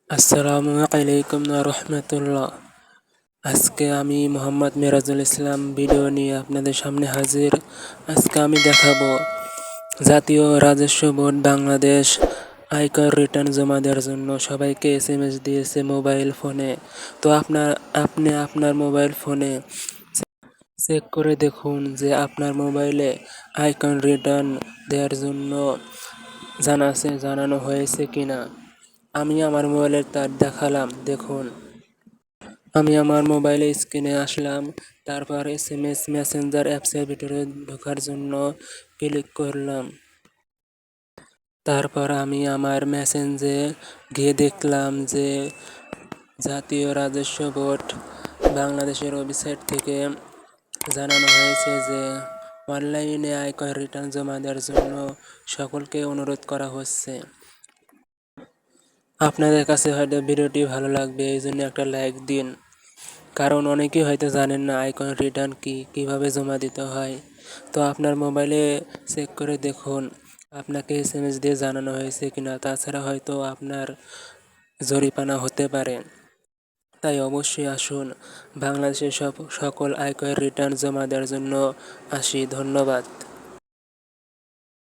আসসালামু আলাইকুম রহমতুল্লাহ। আজকে আমি মোহাম্মদ মিরাজুল ইসলাম ভিডিও নিয়ে আপনাদের সামনে হাজির। আজকে আমি দেখাবো জাতীয় রাজস্ব বোর্ড বাংলাদেশ আয়কর রিটার্ন জমা দেওয়ার জন্য সবাইকে SMS দিয়েছে মোবাইল ফোনে। তো আপনি আপনার মোবাইল ফোনে চেক করে দেখুন যে আপনার মোবাইলে আয়কর রিটার্ন দেওয়ার জন্য জানানো হয়েছে কিনা। আমি আমার মোবাইলের তার দেখালাম, দেখুন। আমি আমার মোবাইলে স্ক্রিনে আসলাম, তারপর SMS মেসেঞ্জার অ্যাপসের ভিতরে ঢোকার জন্য ক্লিক করলাম। তারপর আমি আমার মেসেঞ্জে গিয়ে দেখলাম যে জাতীয় রাজস্ব বোর্ড বাংলাদেশের ওয়েবসাইট থেকে জানানো হয়েছে যে অনলাইনে আয়কর রিটার্ন জমা দেওয়ার জন্য সকলকে অনুরোধ করা হচ্ছে। আপনাদের কাছে হয়তো ভিডিওটি ভালো লাগবে, এই জন্য একটা লাইক দিন। কারণ অনেকেই হয়তো জানেন না আয়কর রিটার্ন কীভাবে জমা দিতে হয়। তো আপনার মোবাইলে চেক করে দেখুন আপনাকে SMS দিয়ে জানানো হয়েছে কিনা, তাছাড়া হয়তো আপনার জরিমানা হতে পারে। তাই অবশ্যই আসুন, বাংলাদেশের সকল আয়কর রিটার্ন জমা দেওয়ার জন্য আসি। ধন্যবাদ।